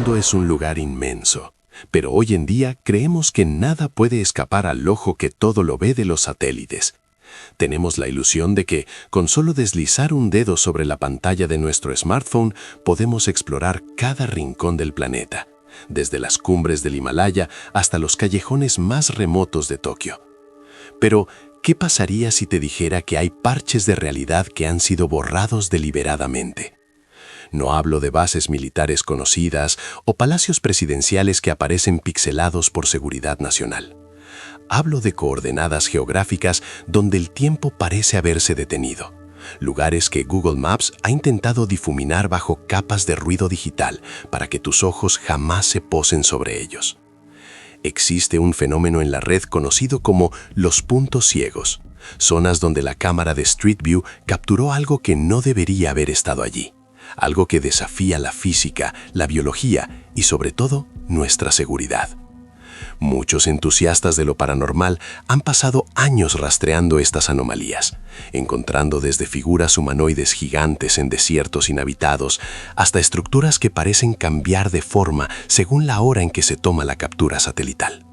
mundo es un lugar inmenso, pero hoy en día creemos que nada puede escapar al ojo que todo lo ve de los satélites. Tenemos la ilusión de que, con solo deslizar un dedo sobre la pantalla de nuestro smartphone, podemos explorar cada rincón del planeta, desde las cumbres del Himalaya hasta los callejones más remotos de Tokio. Pero, ¿qué pasaría si te dijera que hay parches de realidad que han sido borrados deliberadamente? No hablo de bases militares conocidas o palacios presidenciales que aparecen pixelados por seguridad nacional. Hablo de coordenadas geográficas donde el tiempo parece haberse detenido. Lugares que Google Maps ha intentado difuminar bajo capas de ruido digital para que tus ojos jamás se posen sobre ellos. Existe un fenómeno en la red conocido como los puntos ciegos, zonas donde la cámara de Street View capturó algo que no debería haber estado allí, algo que desafía la física, la biología y sobre todo nuestra seguridad. Muchos entusiastas de lo paranormal han pasado años rastreando estas anomalías, encontrando desde figuras humanoides gigantes en desiertos inhabitados hasta estructuras que parecen cambiar de forma según la hora en que se toma la captura satelital.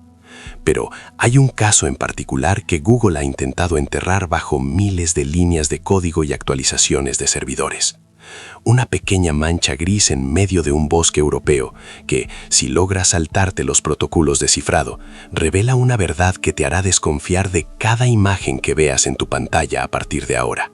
Pero hay un caso en particular que Google ha intentado enterrar bajo miles de líneas de código y actualizaciones de servidores. Una pequeña mancha gris en medio de un bosque europeo que, si logras saltarte los protocolos de cifrado, revela una verdad que te hará desconfiar de cada imagen que veas en tu pantalla a partir de ahora.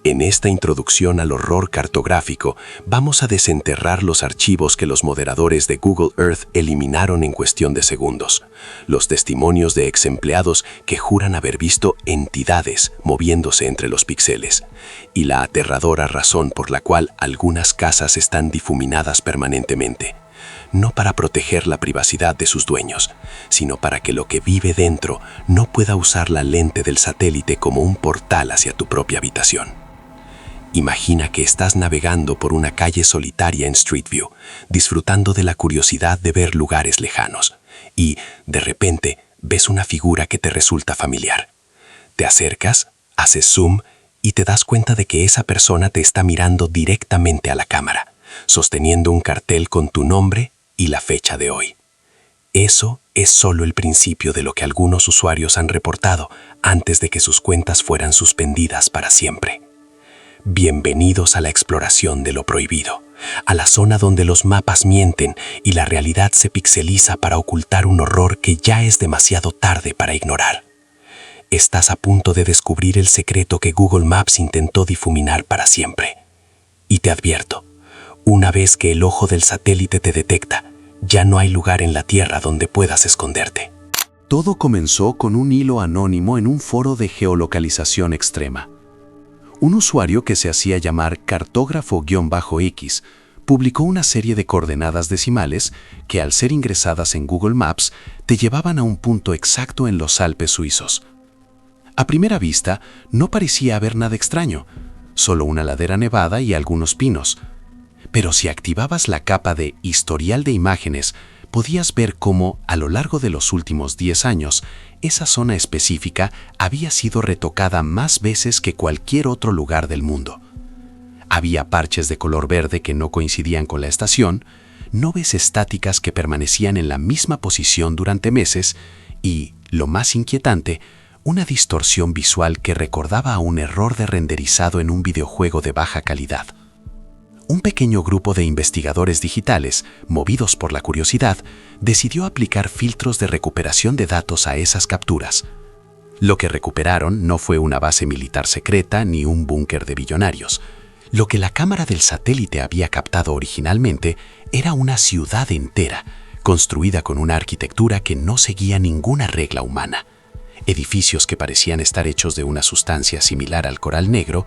En esta introducción al horror cartográfico, vamos a desenterrar los archivos que los moderadores de Google Earth eliminaron en cuestión de segundos, los testimonios de ex empleados que juran haber visto entidades moviéndose entre los píxeles, y la aterradora razón por la cual algunas casas están difuminadas permanentemente, no para proteger la privacidad de sus dueños, sino para que lo que vive dentro no pueda usar la lente del satélite como un portal hacia tu propia habitación. Imagina que estás navegando por una calle solitaria en Street View, disfrutando de la curiosidad de ver lugares lejanos, y, de repente, ves una figura que te resulta familiar. Te acercas, haces zoom y te das cuenta de que esa persona te está mirando directamente a la cámara, sosteniendo un cartel con tu nombre y la fecha de hoy. Eso es solo el principio de lo que algunos usuarios han reportado antes de que sus cuentas fueran suspendidas para siempre. Bienvenidos a la exploración de lo prohibido, a la zona donde los mapas mienten y la realidad se pixeliza para ocultar un horror que ya es demasiado tarde para ignorar. Estás a punto de descubrir el secreto que Google Maps intentó difuminar para siempre. Y te advierto, una vez que el ojo del satélite te detecta, ya no hay lugar en la Tierra donde puedas esconderte. Todo comenzó con un hilo anónimo en un foro de geolocalización extrema. Un usuario que se hacía llamar cartógrafo-X publicó una serie de coordenadas decimales que, al ser ingresadas en Google Maps, te llevaban a un punto exacto en los Alpes suizos. A primera vista, no parecía haber nada extraño, solo una ladera nevada y algunos pinos. Pero si activabas la capa de historial de imágenes, podías ver cómo, a lo largo de los últimos 10 años, esa zona específica había sido retocada más veces que cualquier otro lugar del mundo. Había parches de color verde que no coincidían con la estación, nubes estáticas que permanecían en la misma posición durante meses y, lo más inquietante, una distorsión visual que recordaba a un error de renderizado en un videojuego de baja calidad. Un pequeño grupo de investigadores digitales, movidos por la curiosidad, decidió aplicar filtros de recuperación de datos a esas capturas. Lo que recuperaron no fue una base militar secreta ni un búnker de billonarios. Lo que la cámara del satélite había captado originalmente era una ciudad entera, construida con una arquitectura que no seguía ninguna regla humana. Edificios que parecían estar hechos de una sustancia similar al coral negro,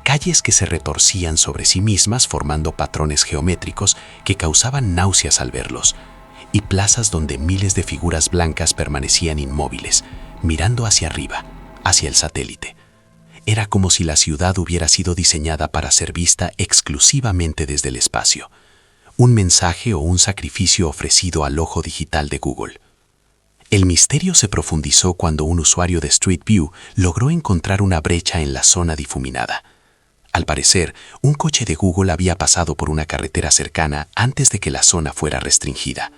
calles que se retorcían sobre sí mismas formando patrones geométricos que causaban náuseas al verlos, y plazas donde miles de figuras blancas permanecían inmóviles, mirando hacia arriba, hacia el satélite. Era como si la ciudad hubiera sido diseñada para ser vista exclusivamente desde el espacio, un mensaje o un sacrificio ofrecido al ojo digital de Google. El misterio se profundizó cuando un usuario de Street View logró encontrar una brecha en la zona difuminada. Al parecer, un coche de Google había pasado por una carretera cercana antes de que la zona fuera restringida.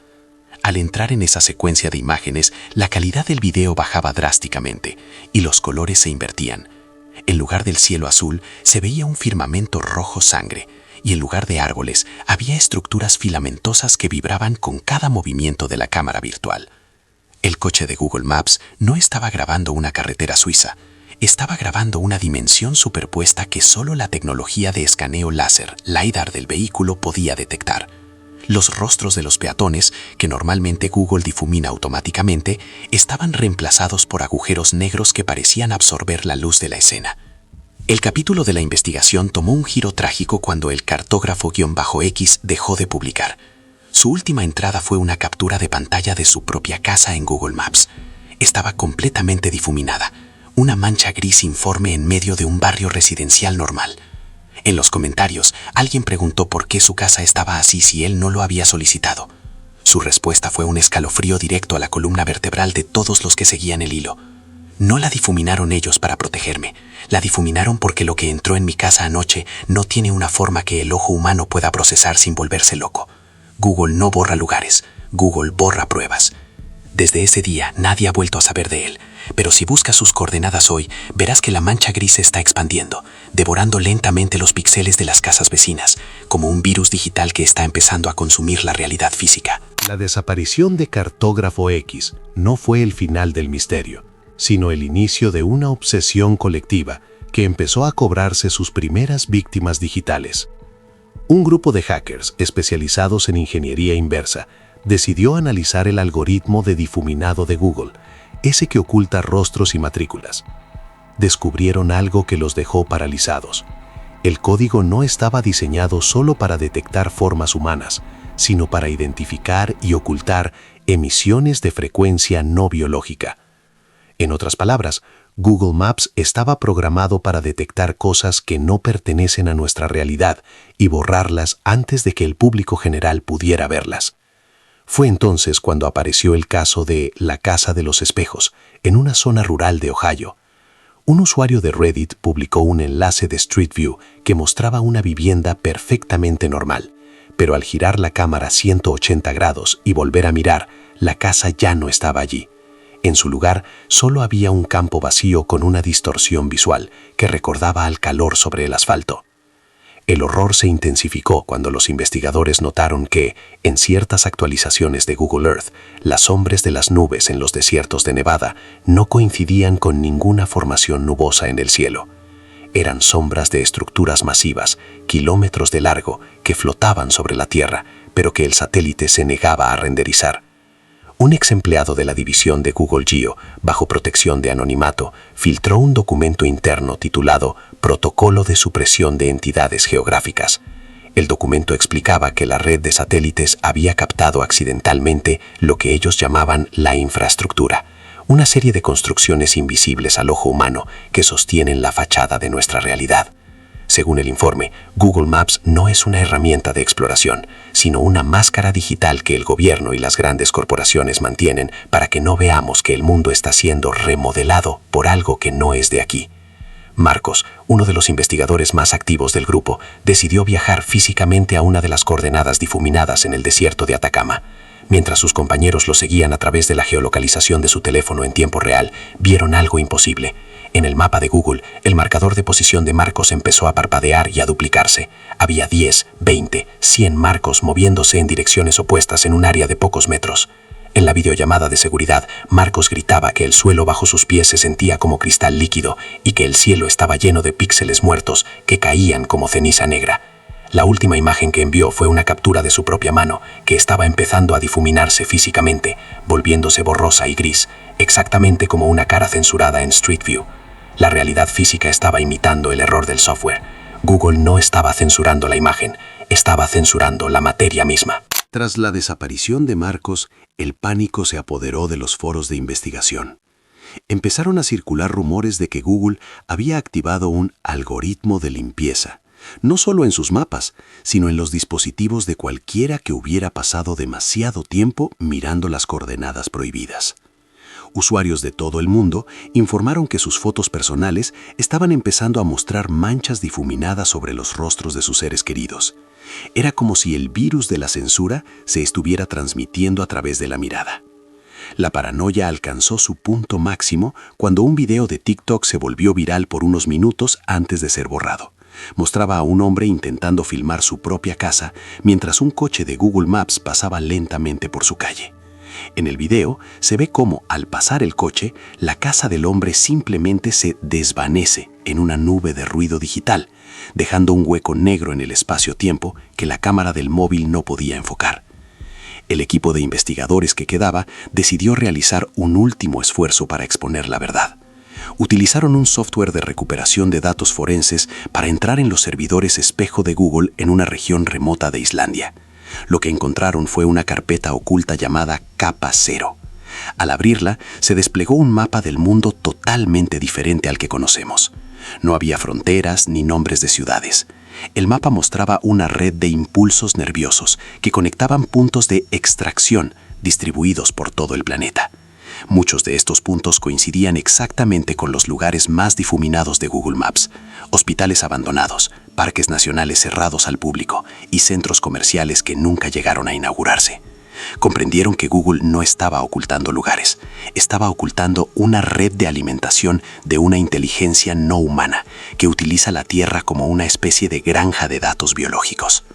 Al entrar en esa secuencia de imágenes, la calidad del video bajaba drásticamente y los colores se invertían. En lugar del cielo azul, se veía un firmamento rojo sangre, y en lugar de árboles, había estructuras filamentosas que vibraban con cada movimiento de la cámara virtual. El coche de Google Maps no estaba grabando una carretera suiza, estaba grabando una dimensión superpuesta que solo la tecnología de escaneo láser, LiDAR del vehículo podía detectar. Los rostros de los peatones, que normalmente Google difumina automáticamente, estaban reemplazados por agujeros negros que parecían absorber la luz de la escena. El capítulo de la investigación tomó un giro trágico cuando el cartógrafo-X dejó de publicar. Su última entrada fue una captura de pantalla de su propia casa en Google Maps. Estaba completamente difuminada, una mancha gris informe en medio de un barrio residencial normal. En los comentarios, alguien preguntó por qué su casa estaba así si él no lo había solicitado. Su respuesta fue un escalofrío directo a la columna vertebral de todos los que seguían el hilo. No la difuminaron ellos para protegerme, la difuminaron porque lo que entró en mi casa anoche no tiene una forma que el ojo humano pueda procesar sin volverse loco. Google no borra lugares, Google borra pruebas. Desde ese día nadie ha vuelto a saber de él, pero si buscas sus coordenadas hoy, verás que la mancha gris se está expandiendo, devorando lentamente los píxeles de las casas vecinas, como un virus digital que está empezando a consumir la realidad física. La desaparición de Cartógrafo X no fue el final del misterio, sino el inicio de una obsesión colectiva que empezó a cobrarse sus primeras víctimas digitales. Un grupo de hackers especializados en ingeniería inversa decidió analizar el algoritmo de difuminado de Google, ese que oculta rostros y matrículas. Descubrieron algo que los dejó paralizados. El código no estaba diseñado solo para detectar formas humanas, sino para identificar y ocultar emisiones de frecuencia no biológica. En otras palabras, Google Maps estaba programado para detectar cosas que no pertenecen a nuestra realidad y borrarlas antes de que el público general pudiera verlas. Fue entonces cuando apareció el caso de la Casa de los Espejos, en una zona rural de Ohio. Un usuario de Reddit publicó un enlace de Street View que mostraba una vivienda perfectamente normal, pero al girar la cámara 180 grados y volver a mirar, la casa ya no estaba allí. En su lugar, solo había un campo vacío con una distorsión visual que recordaba al calor sobre el asfalto. El horror se intensificó cuando los investigadores notaron que, en ciertas actualizaciones de Google Earth, las sombras de las nubes en los desiertos de Nevada no coincidían con ninguna formación nubosa en el cielo. Eran sombras de estructuras masivas, kilómetros de largo, que flotaban sobre la Tierra, pero que el satélite se negaba a renderizar. Un ex empleado de la división de Google Geo, bajo protección de anonimato, filtró un documento interno titulado Protocolo de Supresión de Entidades Geográficas. El documento explicaba que la red de satélites había captado accidentalmente lo que ellos llamaban la infraestructura, una serie de construcciones invisibles al ojo humano que sostienen la fachada de nuestra realidad. Según el informe, Google Maps no es una herramienta de exploración, sino una máscara digital que el gobierno y las grandes corporaciones mantienen para que no veamos que el mundo está siendo remodelado por algo que no es de aquí. Marcos, uno de los investigadores más activos del grupo, decidió viajar físicamente a una de las coordenadas difuminadas en el desierto de Atacama. Mientras sus compañeros lo seguían a través de la geolocalización de su teléfono en tiempo real, vieron algo imposible. En el mapa de Google, el marcador de posición de Marcos empezó a parpadear y a duplicarse. Había 10, 20, 100 Marcos moviéndose en direcciones opuestas en un área de pocos metros. En la videollamada de seguridad, Marcos gritaba que el suelo bajo sus pies se sentía como cristal líquido y que el cielo estaba lleno de píxeles muertos que caían como ceniza negra. La última imagen que envió fue una captura de su propia mano, que estaba empezando a difuminarse físicamente, volviéndose borrosa y gris, exactamente como una cara censurada en Street View. La realidad física estaba imitando el error del software. Google no estaba censurando la imagen, estaba censurando la materia misma. Tras la desaparición de Marcos, el pánico se apoderó de los foros de investigación. Empezaron a circular rumores de que Google había activado un algoritmo de limpieza, no solo en sus mapas, sino en los dispositivos de cualquiera que hubiera pasado demasiado tiempo mirando las coordenadas prohibidas. Usuarios de todo el mundo informaron que sus fotos personales estaban empezando a mostrar manchas difuminadas sobre los rostros de sus seres queridos. Era como si el virus de la censura se estuviera transmitiendo a través de la mirada. La paranoia alcanzó su punto máximo cuando un video de TikTok se volvió viral por unos minutos antes de ser borrado. Mostraba a un hombre intentando filmar su propia casa mientras un coche de Google Maps pasaba lentamente por su calle. En el video se ve cómo, al pasar el coche, la casa del hombre simplemente se desvanece en una nube de ruido digital, dejando un hueco negro en el espacio-tiempo que la cámara del móvil no podía enfocar. El equipo de investigadores que quedaba decidió realizar un último esfuerzo para exponer la verdad. Utilizaron un software de recuperación de datos forenses para entrar en los servidores espejo de Google en una región remota de Islandia. Lo que encontraron fue una carpeta oculta llamada Capa Cero. Al abrirla, se desplegó un mapa del mundo totalmente diferente al que conocemos. No había fronteras ni nombres de ciudades. El mapa mostraba una red de impulsos nerviosos que conectaban puntos de extracción distribuidos por todo el planeta. Muchos de estos puntos coincidían exactamente con los lugares más difuminados de Google Maps: hospitales abandonados, parques nacionales cerrados al público y centros comerciales que nunca llegaron a inaugurarse. Comprendieron que Google no estaba ocultando lugares, estaba ocultando una red de alimentación de una inteligencia no humana que utiliza la Tierra como una especie de granja de datos biológicos.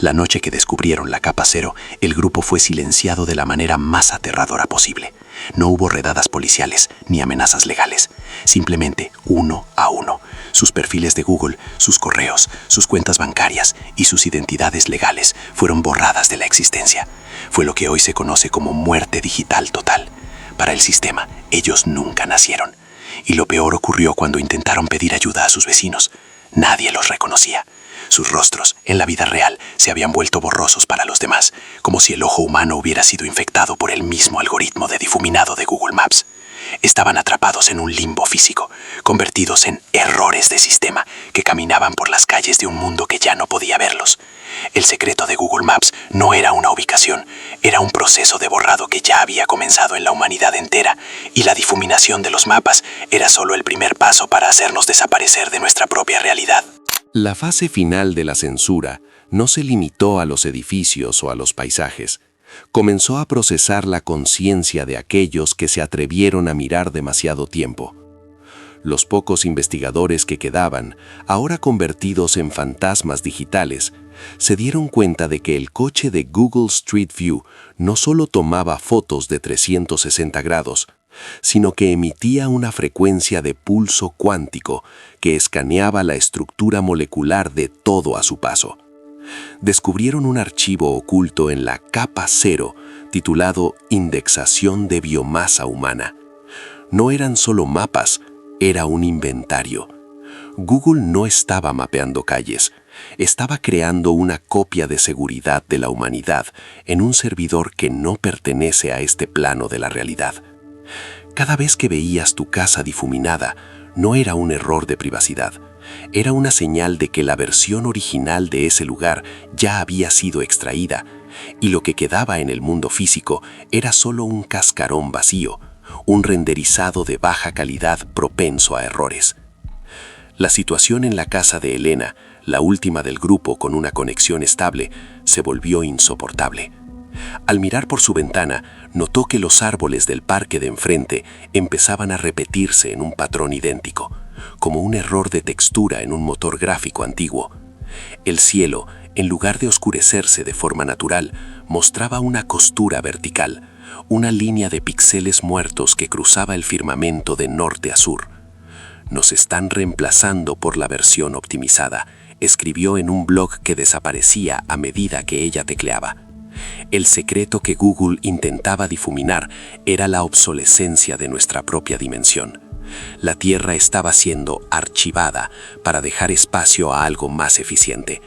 La noche que descubrieron la Capa Cero, el grupo fue silenciado de la manera más aterradora posible. No hubo redadas policiales ni amenazas legales, simplemente uno a uno. Sus perfiles de Google, sus correos, sus cuentas bancarias y sus identidades legales fueron borradas de la existencia. Fue lo que hoy se conoce como muerte digital total. Para el sistema, ellos nunca nacieron. Y lo peor ocurrió cuando intentaron pedir ayuda a sus vecinos. Nadie los reconocía. Sus rostros, en la vida real, se habían vuelto borrosos para los demás, como si el ojo humano hubiera sido infectado por el mismo algoritmo de difuminado de Google Maps. Estaban atrapados en un limbo físico, convertidos en errores de sistema que caminaban por las calles de un mundo que ya no podía verlos. El secreto de Google Maps no era una ubicación, era un proceso de borrado que ya había comenzado en la humanidad entera, y la difuminación de los mapas era solo el primer paso para hacernos desaparecer de nuestra propia realidad. La fase final de la censura no se limitó a los edificios o a los paisajes. Comenzó a procesar la conciencia de aquellos que se atrevieron a mirar demasiado tiempo. Los pocos investigadores que quedaban, ahora convertidos en fantasmas digitales, se dieron cuenta de que el coche de Google Street View no solo tomaba fotos de 360 grados, sino que emitía una frecuencia de pulso cuántico que escaneaba la estructura molecular de todo a su paso. Descubrieron un archivo oculto en la Capa Cero titulado Indexación de Biomasa Humana. No eran solo mapas, era un inventario. Google no estaba mapeando calles, estaba creando una copia de seguridad de la humanidad en un servidor que no pertenece a este plano de la realidad. Cada vez que veías tu casa difuminada, no era un error de privacidad, era una señal de que la versión original de ese lugar ya había sido extraída, y lo que quedaba en el mundo físico era solo un cascarón vacío, un renderizado de baja calidad propenso a errores. La situación en la casa de Elena, la última del grupo con una conexión estable, se volvió insoportable. Al mirar por su ventana, notó que los árboles del parque de enfrente empezaban a repetirse en un patrón idéntico, como un error de textura en un motor gráfico antiguo. El cielo, en lugar de oscurecerse de forma natural, mostraba una costura vertical, una línea de píxeles muertos que cruzaba el firmamento de norte a sur. Nos están reemplazando por la versión optimizada, escribió en un blog que desaparecía a medida que ella tecleaba. El secreto que Google intentaba difuminar era la obsolescencia de nuestra propia dimensión. La Tierra estaba siendo archivada para dejar espacio a algo más eficiente,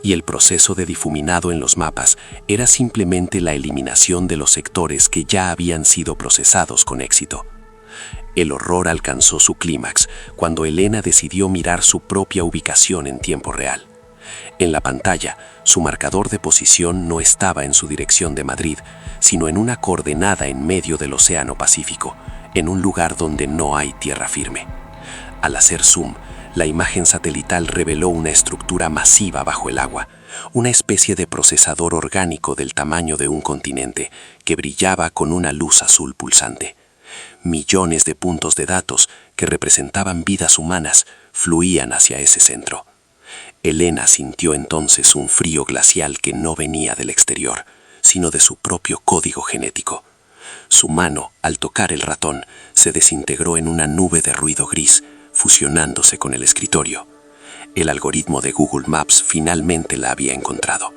y el proceso de difuminado en los mapas era simplemente la eliminación de los sectores que ya habían sido procesados con éxito. El horror alcanzó su clímax cuando Elena decidió mirar su propia ubicación en tiempo real. En la pantalla, su marcador de posición no estaba en su dirección de Madrid, sino en una coordenada en medio del Océano Pacífico, en un lugar donde no hay tierra firme. Al hacer zoom, la imagen satelital reveló una estructura masiva bajo el agua, una especie de procesador orgánico del tamaño de un continente que brillaba con una luz azul pulsante. Millones de puntos de datos que representaban vidas humanas fluían hacia ese centro. Elena sintió entonces un frío glacial que no venía del exterior, sino de su propio código genético. Su mano, al tocar el ratón, se desintegró en una nube de ruido gris, fusionándose con el escritorio. El algoritmo de Google Maps finalmente la había encontrado,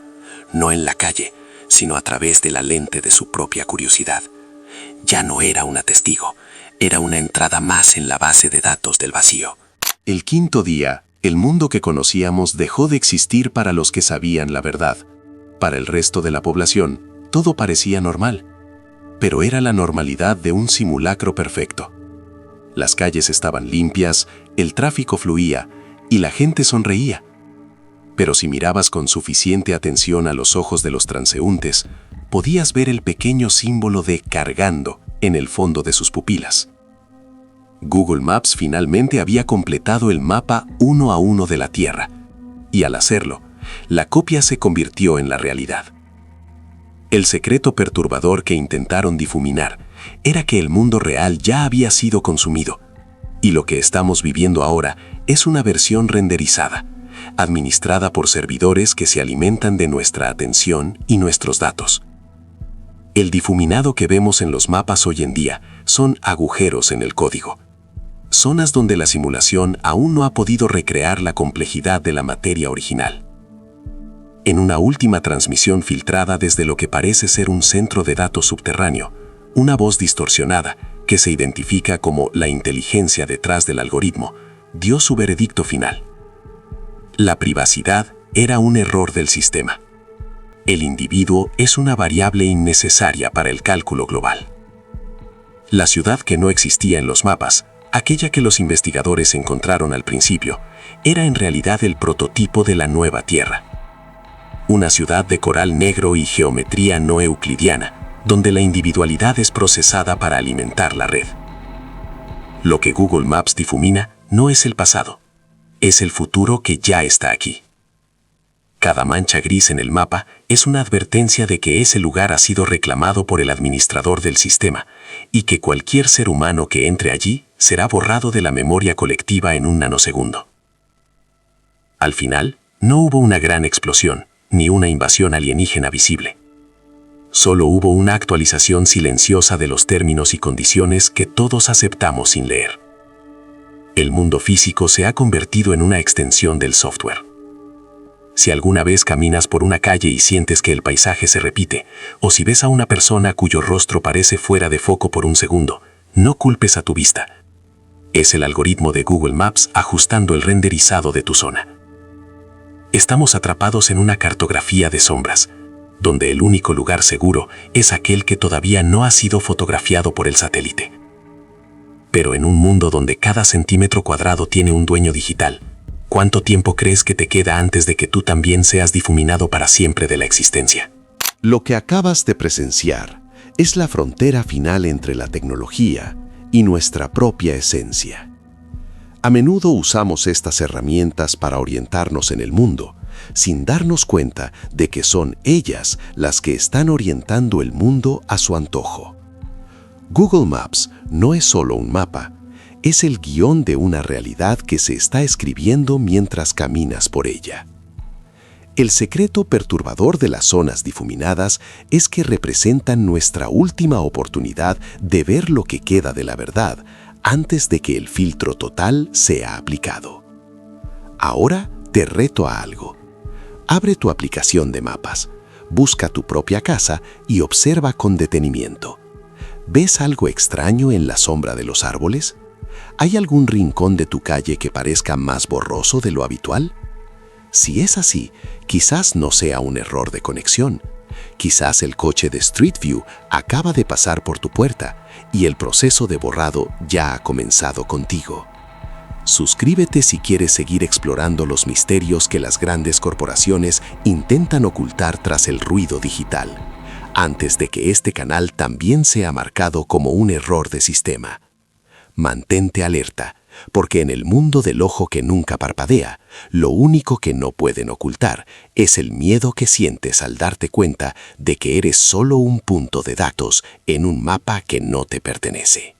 no en la calle, sino a través de la lente de su propia curiosidad. Ya no era una testigo, era una entrada más en la base de datos del vacío. El quinto día, el mundo que conocíamos dejó de existir para los que sabían la verdad. Para el resto de la población, todo parecía normal. Pero era la normalidad de un simulacro perfecto. Las calles estaban limpias, el tráfico fluía y la gente sonreía. Pero si mirabas con suficiente atención a los ojos de los transeúntes, podías ver el pequeño símbolo de cargando en el fondo de sus pupilas. Google Maps finalmente había completado el mapa 1 a 1 de la Tierra, y al hacerlo, la copia se convirtió en la realidad. El secreto perturbador que intentaron difuminar era que el mundo real ya había sido consumido, y lo que estamos viviendo ahora es una versión renderizada, administrada por servidores que se alimentan de nuestra atención y nuestros datos. El difuminado que vemos en los mapas hoy en día son agujeros en el código, zonas donde la simulación aún no ha podido recrear la complejidad de la materia original. En una última transmisión filtrada desde lo que parece ser un centro de datos subterráneo, una voz distorsionada, que se identifica como la inteligencia detrás del algoritmo, dio su veredicto final. La privacidad era un error del sistema. El individuo es una variable innecesaria para el cálculo global. La ciudad que no existía en los mapas, aquella que los investigadores encontraron al principio, era en realidad el prototipo de la nueva Tierra. Una ciudad de coral negro y geometría no euclidiana, donde la individualidad es procesada para alimentar la red. Lo que Google Maps difumina no es el pasado, es el futuro que ya está aquí. Cada mancha gris en el mapa es una advertencia de que ese lugar ha sido reclamado por el administrador del sistema y que cualquier ser humano que entre allí será borrado de la memoria colectiva en un nanosegundo. Al final, no hubo una gran explosión, ni una invasión alienígena visible. Solo hubo una actualización silenciosa de los términos y condiciones que todos aceptamos sin leer. El mundo físico se ha convertido en una extensión del software. Si alguna vez caminas por una calle y sientes que el paisaje se repite, o si ves a una persona cuyo rostro parece fuera de foco por un segundo, no culpes a tu vista. Es el algoritmo de Google Maps ajustando el renderizado de tu zona. Estamos atrapados en una cartografía de sombras, donde el único lugar seguro es aquel que todavía no ha sido fotografiado por el satélite. Pero en un mundo donde cada centímetro cuadrado tiene un dueño digital, ¿cuánto tiempo crees que te queda antes de que tú también seas difuminado para siempre de la existencia? Lo que acabas de presenciar es la frontera final entre la tecnología y nuestra propia esencia. A menudo usamos estas herramientas para orientarnos en el mundo, sin darnos cuenta de que son ellas las que están orientando el mundo a su antojo. Google Maps no es solo un mapa, es el guión de una realidad que se está escribiendo mientras caminas por ella. El secreto perturbador de las zonas difuminadas es que representan nuestra última oportunidad de ver lo que queda de la verdad antes de que el filtro total sea aplicado. Ahora te reto a algo. Abre tu aplicación de mapas, busca tu propia casa y observa con detenimiento. ¿Ves algo extraño en la sombra de los árboles? ¿Hay algún rincón de tu calle que parezca más borroso de lo habitual? Si es así, quizás no sea un error de conexión. Quizás el coche de Street View acaba de pasar por tu puerta y el proceso de borrado ya ha comenzado contigo. Suscríbete si quieres seguir explorando los misterios que las grandes corporaciones intentan ocultar tras el ruido digital. antes de que este canal también sea marcado como un error de sistema. Mantente alerta, porque en el mundo del ojo que nunca parpadea, lo único que no pueden ocultar es el miedo que sientes al darte cuenta de que eres solo un punto de datos en un mapa que no te pertenece.